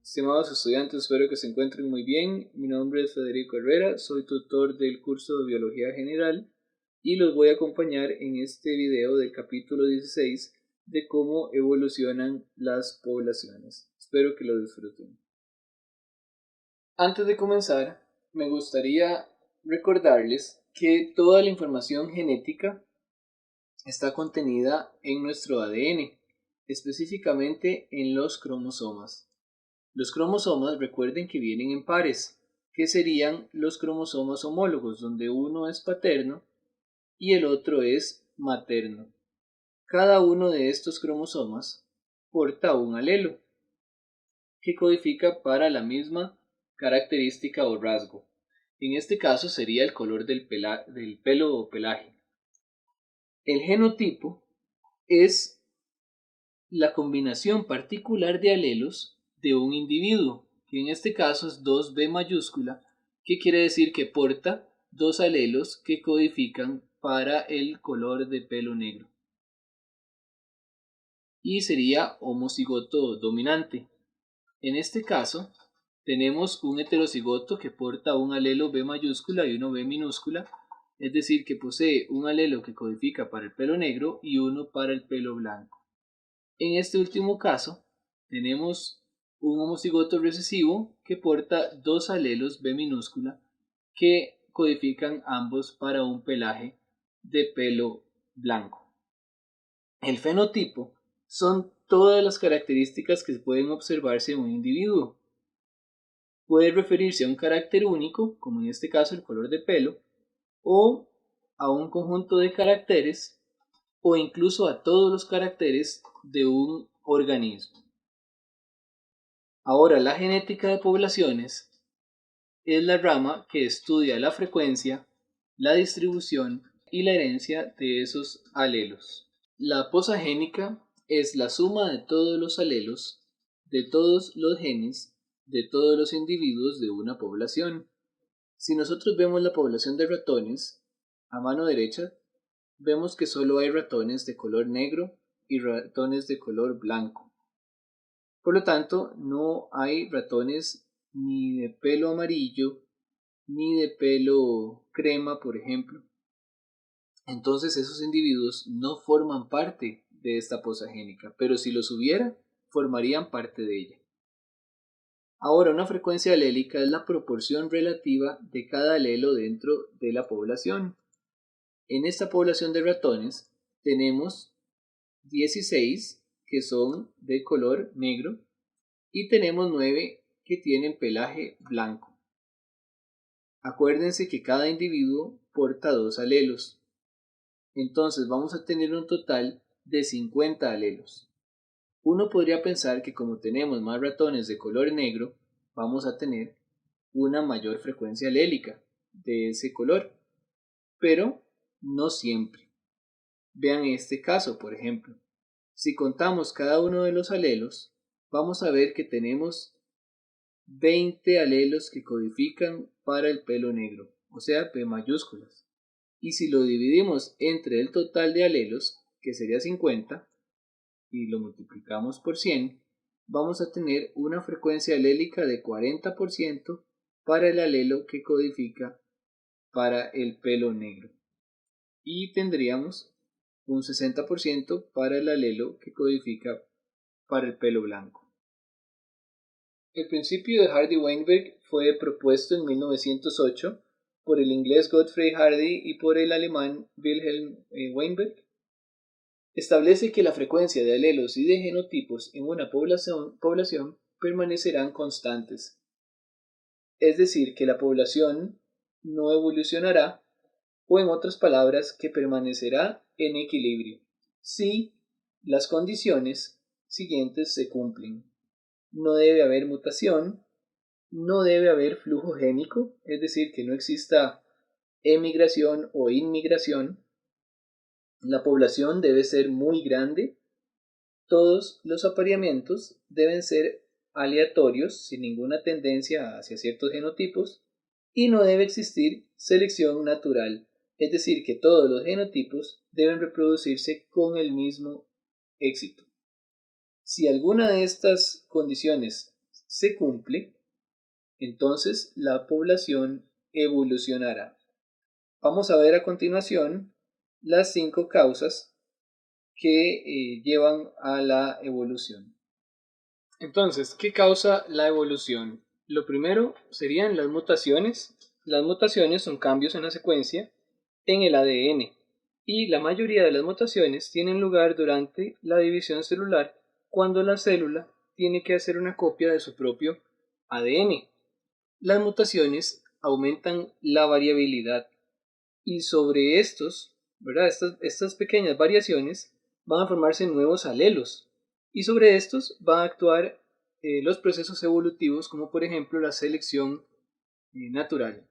Estimados estudiantes, espero que se encuentren muy bien. Mi nombre es Federico Herrera, soy tutor del curso de Biología General y los voy a acompañar en este video del capítulo 16 de cómo evolucionan las poblaciones. Espero que lo disfruten. Antes de comenzar, me gustaría recordarles que toda la información genética está contenida en nuestro ADN, específicamente en los cromosomas. Los cromosomas, recuerden que vienen en pares, que serían los cromosomas homólogos, donde uno es paterno y el otro es materno. Cada uno de estos cromosomas porta un alelo que codifica para la misma característica o rasgo. En este caso sería el color del pelo o pelaje. El genotipo es la combinación particular de alelos de un individuo, que en este caso es 2B mayúscula, que quiere decir que porta dos alelos que codifican para el color de pelo negro. Y sería homocigoto dominante. En este caso, tenemos un heterocigoto que porta un alelo B mayúscula y uno B minúscula, es decir, que posee un alelo que codifica para el pelo negro y uno para el pelo blanco. En este último caso, tenemos un homocigoto recesivo que porta dos alelos B minúscula que codifican ambos para un pelaje de pelo blanco. El fenotipo son todas las características que pueden observarse en un individuo. Puede referirse a un carácter único, como en este caso el color de pelo, o a un conjunto de caracteres, o incluso a todos los caracteres de un organismo. Ahora, la genética de poblaciones es la rama que estudia la frecuencia, la distribución y la herencia de esos alelos. La posagénica es la suma de todos los alelos, de todos los genes, de todos los individuos de una población. Si nosotros vemos la población de ratones, a mano derecha, vemos que solo hay ratones de color negro y ratones de color blanco. Por lo tanto, no hay ratones ni de pelo amarillo ni de pelo crema, por ejemplo. Entonces esos individuos no forman parte de esta posagénica, pero si los hubiera, formarían parte de ella. Ahora, una frecuencia alélica es la proporción relativa de cada alelo dentro de la población. En esta población de ratones tenemos 16 que son de color negro y tenemos 9 que tienen pelaje blanco. Acuérdense que cada individuo porta dos alelos. Entonces vamos a tener un total de 50 alelos. Uno podría pensar que como tenemos más ratones de color negro, vamos a tener una mayor frecuencia alélica de ese color, pero no siempre. Vean este caso, por ejemplo. Si contamos cada uno de los alelos, vamos a ver que tenemos 20 alelos que codifican para el pelo negro, o sea, P mayúsculas. Y si lo dividimos entre el total de alelos, que sería 50, y lo multiplicamos por 100, vamos a tener una frecuencia alélica de 40% para el alelo que codifica para el pelo negro. Y tendríamos un 60% para el alelo que codifica para el pelo blanco. El principio de Hardy-Weinberg fue propuesto en 1908 por el inglés Gottfried Hardy y por el alemán Wilhelm Weinberg. Establece que la frecuencia de alelos y de genotipos en una población permanecerán constantes. Es decir, que la población no evolucionará, o en otras palabras, que permanecerá en equilibrio, si las condiciones siguientes se cumplen. No debe haber mutación, no debe haber flujo génico, es decir, que no exista emigración o inmigración. La población debe ser muy grande. Todos los apareamientos deben ser aleatorios, sin ninguna tendencia hacia ciertos genotipos, y no debe existir selección natural, es decir, que todos los genotipos deben reproducirse con el mismo éxito. Si alguna de estas condiciones se cumple, entonces la población evolucionará. Vamos a ver a continuación las 5 causas que llevan a la evolución. Entonces, ¿qué causa la evolución? Lo primero serían las mutaciones. Las mutaciones son cambios en la secuencia en el ADN y la mayoría de las mutaciones tienen lugar durante la división celular cuando la célula tiene que hacer una copia de su propio ADN. Las mutaciones aumentan la variabilidad y sobre ¿verdad? Estas pequeñas variaciones van a formarse nuevos alelos y sobre estos van a actuar los procesos evolutivos como por ejemplo la selección natural,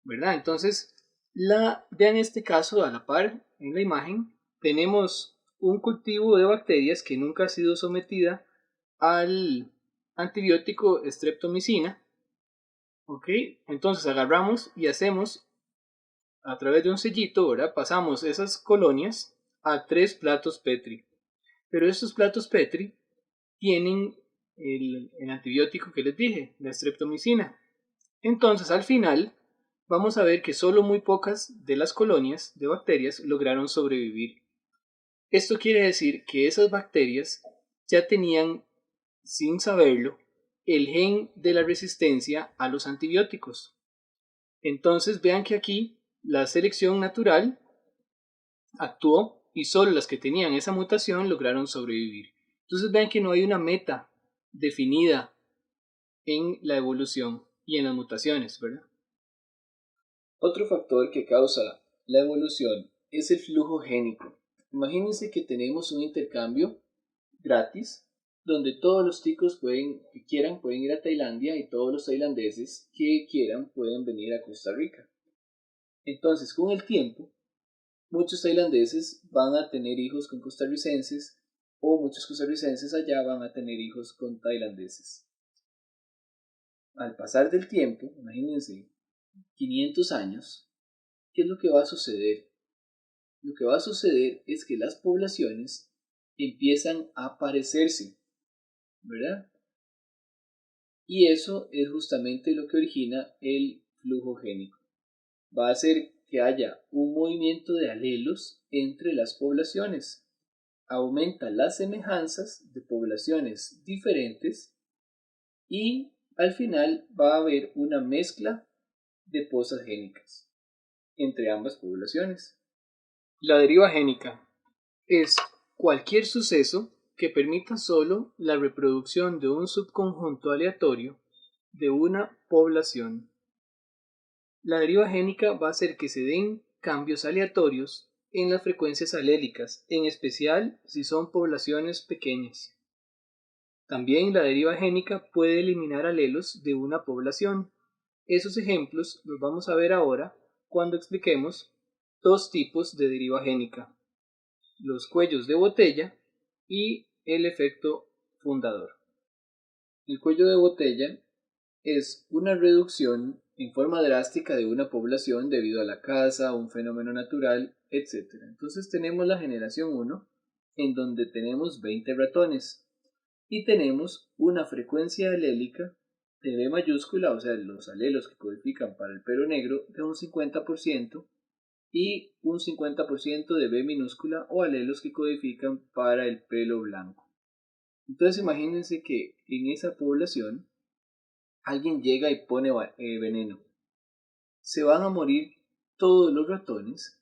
¿verdad? Entonces, vean este caso a la par en la imagen, tenemos un cultivo de bacterias que nunca ha sido sometida al antibiótico streptomicina, ¿ok? Entonces agarramos y hacemos a través de un sellito, ¿verdad? Pasamos esas colonias a 3 platos Petri. Pero estos platos Petri tienen el antibiótico que les dije, la streptomicina. Entonces, al final, vamos a ver que solo muy pocas de las colonias de bacterias lograron sobrevivir. Esto quiere decir que esas bacterias ya tenían, sin saberlo, el gen de la resistencia a los antibióticos. Entonces, vean que aquí la selección natural actuó y solo las que tenían esa mutación lograron sobrevivir. Entonces vean que no hay una meta definida en la evolución y en las mutaciones, ¿verdad? Otro factor que causa la evolución es el flujo génico. Imagínense que tenemos un intercambio gratis donde todos los ticos que quieran pueden ir a Tailandia y todos los tailandeses que quieran pueden venir a Costa Rica. Entonces, con el tiempo, muchos tailandeses van a tener hijos con costarricenses o muchos costarricenses allá van a tener hijos con tailandeses. Al pasar del tiempo, imagínense, 500 años, ¿qué es lo que va a suceder? Lo que va a suceder es que las poblaciones empiezan a parecerse, ¿verdad? Y eso es justamente lo que origina el flujo génico. Va a hacer que haya un movimiento de alelos entre las poblaciones. Aumenta las semejanzas de poblaciones diferentes y al final va a haber una mezcla de pozas génicas entre ambas poblaciones. La deriva génica es cualquier suceso que permita solo la reproducción de un subconjunto aleatorio de una población. La deriva génica va a hacer que se den cambios aleatorios en las frecuencias alélicas, en especial si son poblaciones pequeñas. También la deriva génica puede eliminar alelos de una población. Esos ejemplos los vamos a ver ahora cuando expliquemos 2 tipos de deriva génica: los cuellos de botella y el efecto fundador. El cuello de botella es una reducción en forma drástica de una población debido a la caza, un fenómeno natural, etc. Entonces tenemos la generación 1, en donde tenemos 20 ratones y tenemos una frecuencia alélica de B mayúscula, o sea, los alelos que codifican para el pelo negro, de un 50% y un 50% de B minúscula o alelos que codifican para el pelo blanco. Entonces imagínense que en esa población alguien llega y pone veneno. Se van a morir todos los ratones,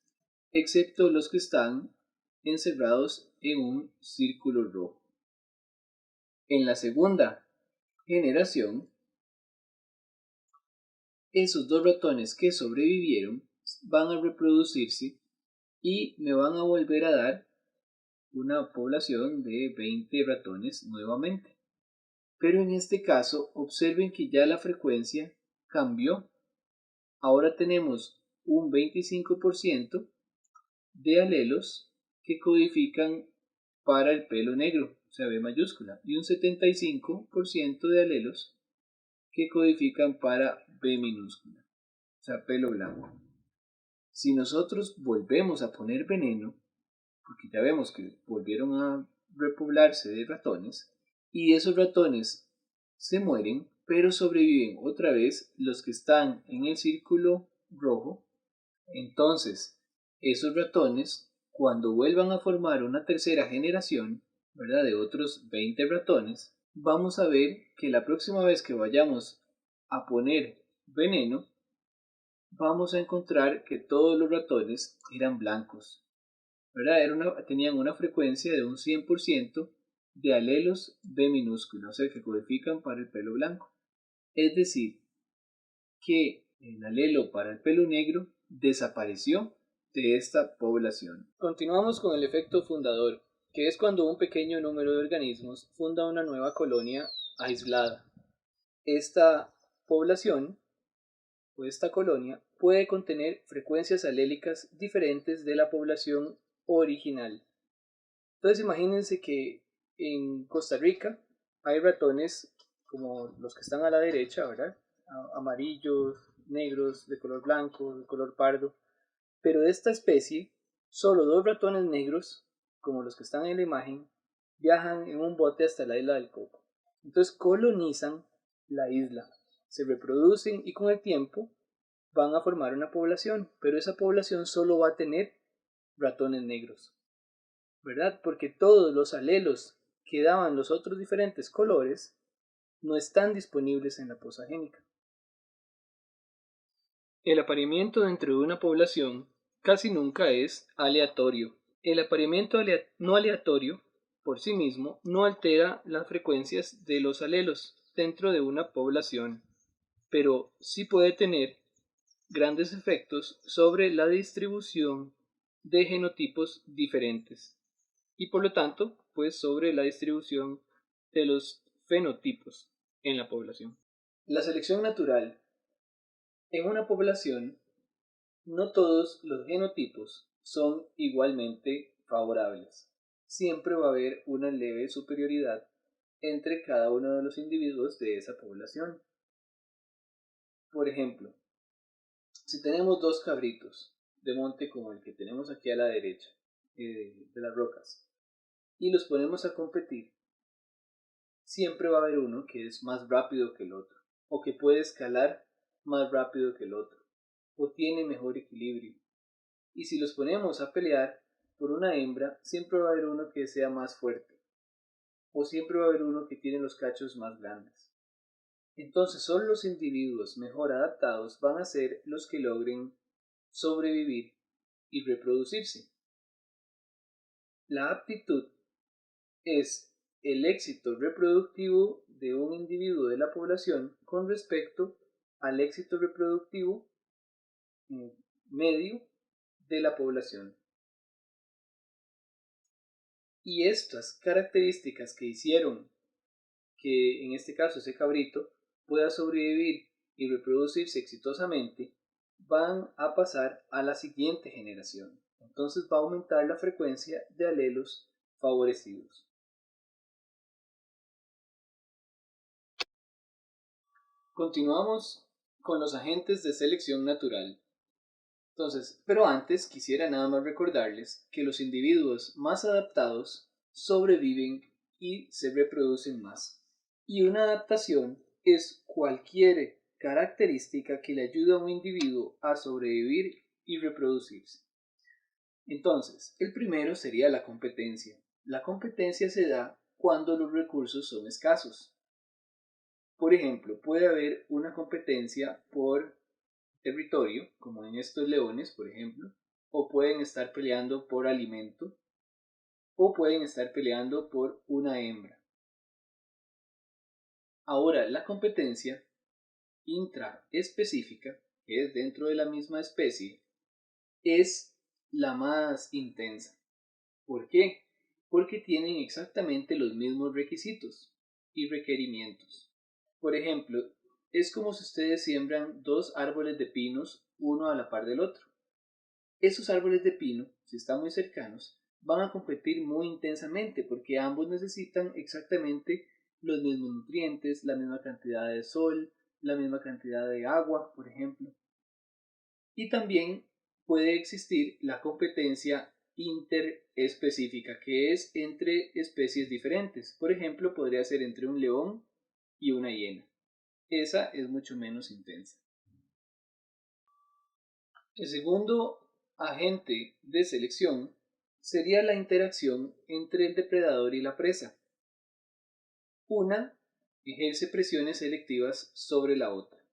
excepto los que están encerrados en un círculo rojo. En la segunda generación, esos 2 ratones que sobrevivieron van a reproducirse y me van a volver a dar una población de 20 ratones nuevamente. Pero en este caso, observen que ya la frecuencia cambió. Ahora tenemos un 25% de alelos que codifican para el pelo negro, o sea, B mayúscula, y un 75% de alelos que codifican para B minúscula, o sea, pelo blanco. Si nosotros volvemos a poner veneno, porque ya vemos que volvieron a repoblarse de ratones, y esos ratones se mueren, pero sobreviven otra vez los que están en el círculo rojo. Entonces, esos ratones, cuando vuelvan a formar una tercera generación, ¿verdad? De otros 20 ratones, vamos a ver que la próxima vez que vayamos a poner veneno, vamos a encontrar que todos los ratones eran blancos, ¿verdad? Tenían una frecuencia de un 100% de alelos B minúsculos, o sea, que codifican para el pelo blanco. Es decir, que el alelo para el pelo negro desapareció de esta población. Continuamos con el efecto fundador, que es cuando un pequeño número de organismos funda una nueva colonia aislada. Esta población o esta colonia puede contener frecuencias alélicas diferentes de la población original. Entonces imagínense que en Costa Rica hay ratones como los que están a la derecha, ¿verdad? Amarillos, negros, de color blanco, de color pardo. Pero de esta especie, solo 2 ratones negros, como los que están en la imagen, viajan en un bote hasta la isla del Coco. Entonces colonizan la isla, se reproducen y con el tiempo van a formar una población, pero esa población solo va a tener ratones negros, ¿verdad? Porque todos los alelos que daban los otros diferentes colores no están disponibles en la poza génica. El apareamiento dentro de una población casi nunca es aleatorio. El apareamiento no aleatorio por sí mismo no altera las frecuencias de los alelos dentro de una población, pero sí puede tener grandes efectos sobre la distribución de genotipos diferentes y por lo tanto pues sobre la distribución de los fenotipos en la población. La selección natural. En una población no todos los genotipos son igualmente favorables. Siempre va a haber una leve superioridad entre cada uno de los individuos de esa población. Por ejemplo, si tenemos 2 cabritos de monte como el que tenemos aquí a la derecha de las rocas y los ponemos a competir, siempre va a haber uno que es más rápido que el otro o que puede escalar más rápido que el otro o tiene mejor equilibrio. Y si los ponemos a pelear por una hembra, siempre va a haber uno que sea más fuerte o siempre va a haber uno que tiene los cachos más grandes. Entonces solo los individuos mejor adaptados van a ser los que logren sobrevivir y reproducirse. La aptitud es el éxito reproductivo de un individuo de la población con respecto al éxito reproductivo medio de la población. Y estas características que hicieron que en este caso ese cabrito pueda sobrevivir y reproducirse exitosamente van a pasar a la siguiente generación. Entonces va a aumentar la frecuencia de alelos favorecidos. Continuamos con los agentes de selección natural. Entonces, pero antes quisiera nada más recordarles que los individuos más adaptados sobreviven y se reproducen más. Y una adaptación es cualquier característica que le ayude a un individuo a sobrevivir y reproducirse. Entonces, el primero sería la competencia. La competencia se da cuando los recursos son escasos. Por ejemplo, puede haber una competencia por territorio, como en estos leones, por ejemplo, o pueden estar peleando por alimento, o pueden estar peleando por una hembra. Ahora, la competencia intraespecífica, que es dentro de la misma especie, es la más intensa. ¿Por qué? Porque tienen exactamente los mismos requisitos y requerimientos. Por ejemplo, es como si ustedes siembran 2 árboles de pinos uno a la par del otro. Esos árboles de pino, si están muy cercanos, van a competir muy intensamente porque ambos necesitan exactamente los mismos nutrientes, la misma cantidad de sol, la misma cantidad de agua, por ejemplo. Y también puede existir la competencia interespecífica, que es entre especies diferentes. Por ejemplo, podría ser entre un león y una hiena. Esa es mucho menos intensa. El segundo agente de selección sería la interacción entre el depredador y la presa. Una ejerce presiones selectivas sobre la otra.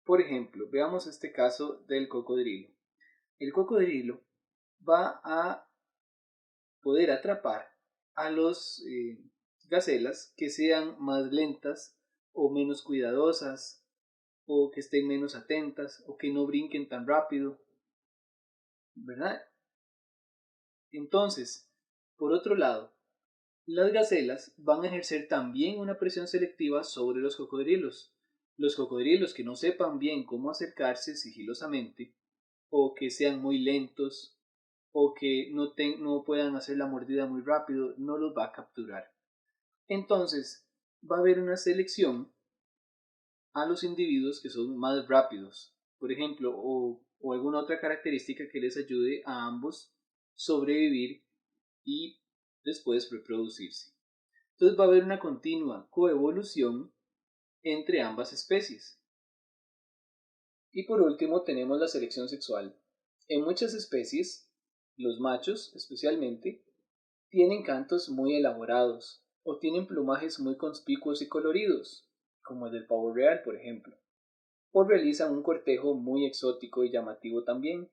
Por ejemplo, veamos este caso del cocodrilo. El cocodrilo va a poder atrapar a los gacelas que sean más lentas o menos cuidadosas o que estén menos atentas o que no brinquen tan rápido, ¿verdad? Entonces, por otro lado, las gacelas van a ejercer también una presión selectiva sobre los cocodrilos. Los cocodrilos que no sepan bien cómo acercarse sigilosamente o que sean muy lentos o que no puedan hacer la mordida muy rápido, no los va a capturar. Entonces, va a haber una selección a los individuos que son más rápidos, por ejemplo, o alguna otra característica que les ayude a ambos sobrevivir y después reproducirse. Entonces va a haber una continua coevolución entre ambas especies. Y por último tenemos la selección sexual. En muchas especies, los machos especialmente, tienen cantos muy elaborados o tienen plumajes muy conspicuos y coloridos, como el del pavo real, por ejemplo, o realizan un cortejo muy exótico y llamativo también,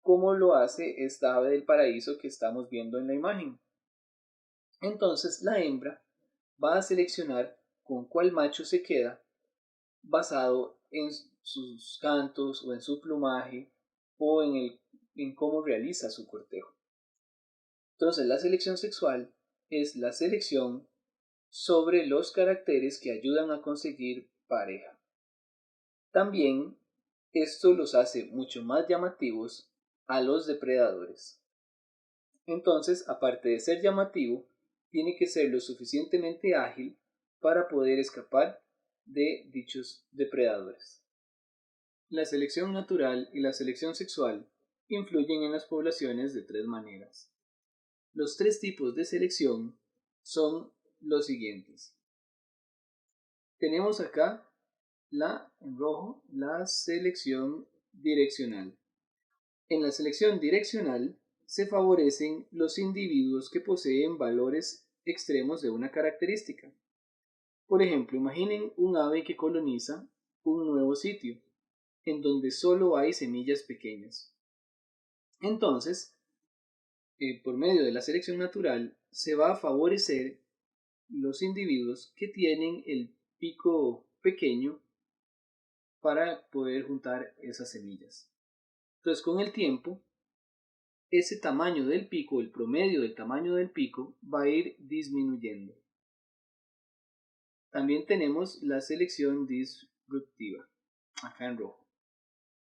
como lo hace esta ave del paraíso que estamos viendo en la imagen. Entonces la hembra va a seleccionar con cuál macho se queda basado en sus cantos o en su plumaje o en cómo realiza su cortejo. Entonces la selección sexual es la selección sobre los caracteres que ayudan a conseguir pareja. También esto los hace mucho más llamativos a los depredadores. Entonces, aparte de ser llamativo, tiene que ser lo suficientemente ágil para poder escapar de dichos depredadores. La selección natural y la selección sexual influyen en las poblaciones de tres maneras. Los tres tipos de selección son los siguientes. Tenemos acá en rojo, la selección direccional. En la selección direccional se favorecen los individuos que poseen valores extremos de una característica. Por ejemplo, imaginen un ave que coloniza un nuevo sitio, en donde solo hay semillas pequeñas. Entonces, por medio de la selección natural, se va a favorecer los individuos que tienen el pico pequeño para poder juntar esas semillas. Entonces, con el tiempo, ese tamaño del pico, el promedio del tamaño del pico, va a ir disminuyendo. También tenemos la selección disruptiva, acá en rojo.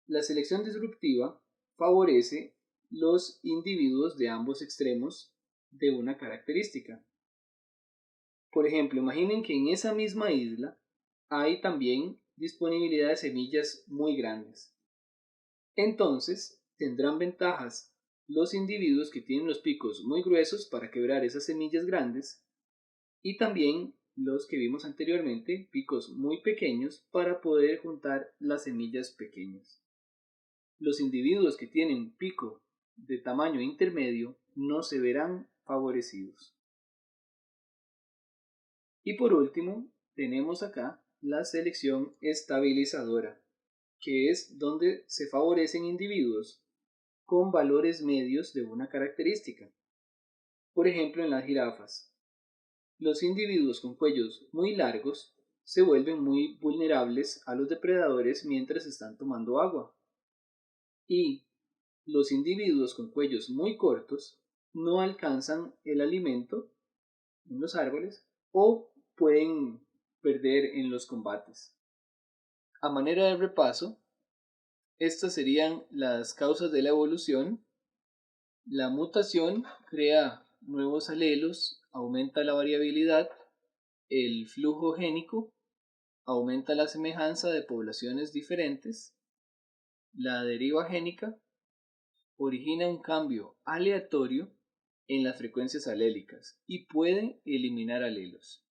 La selección disruptiva favorece los individuos de ambos extremos de una característica. Por ejemplo, imaginen que en esa misma isla hay también disponibilidad de semillas muy grandes. Entonces, tendrán ventajas los individuos que tienen los picos muy gruesos para quebrar esas semillas grandes y también los que vimos anteriormente, picos muy pequeños para poder juntar las semillas pequeñas. Los individuos que tienen pico de tamaño intermedio no se verán favorecidos. Y por último, tenemos acá la selección estabilizadora, que es donde se favorecen individuos con valores medios de una característica. Por ejemplo, en las jirafas, los individuos con cuellos muy largos se vuelven muy vulnerables a los depredadores mientras están tomando agua. Y los individuos con cuellos muy cortos no alcanzan el alimento en los árboles o pueden perder en los combates. A manera de repaso, estas serían las causas de la evolución. La mutación crea nuevos alelos, aumenta la variabilidad, el flujo génico aumenta la semejanza de poblaciones diferentes, la deriva génica origina un cambio aleatorio en las frecuencias alélicas y puede eliminar alelos.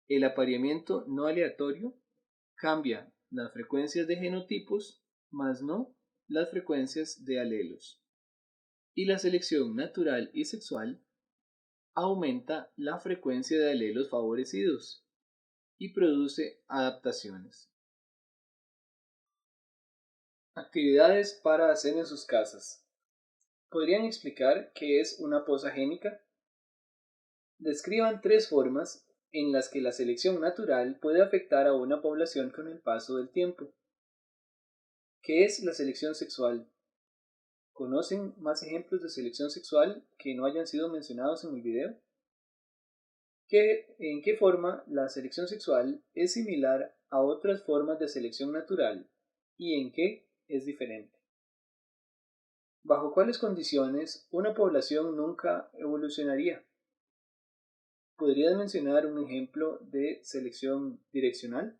El apareamiento no aleatorio cambia las frecuencias de genotipos, mas no las frecuencias de alelos. Y la selección natural y sexual aumenta la frecuencia de alelos favorecidos y produce adaptaciones. Actividades para hacer en sus casas. ¿Podrían explicar qué es una poza génica? Describan 3 formas en las que la selección natural puede afectar a una población con el paso del tiempo. ¿Qué es la selección sexual? ¿Conocen más ejemplos de selección sexual que no hayan sido mencionados en el video? ¿En qué forma la selección sexual es similar a otras formas de selección natural y en qué es diferente? ¿Bajo cuáles condiciones una población nunca evolucionaría? ¿Podrías mencionar un ejemplo de selección direccional?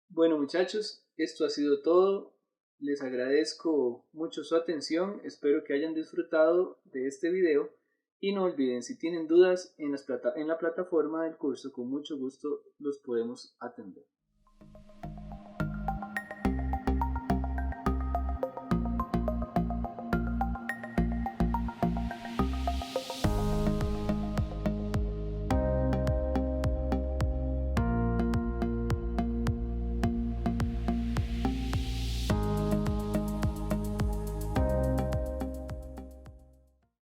Bueno muchachos, esto ha sido todo. Les agradezco mucho su atención, espero que hayan disfrutado de este video y no olviden, si tienen dudas en la plataforma del curso, con mucho gusto los podemos atender.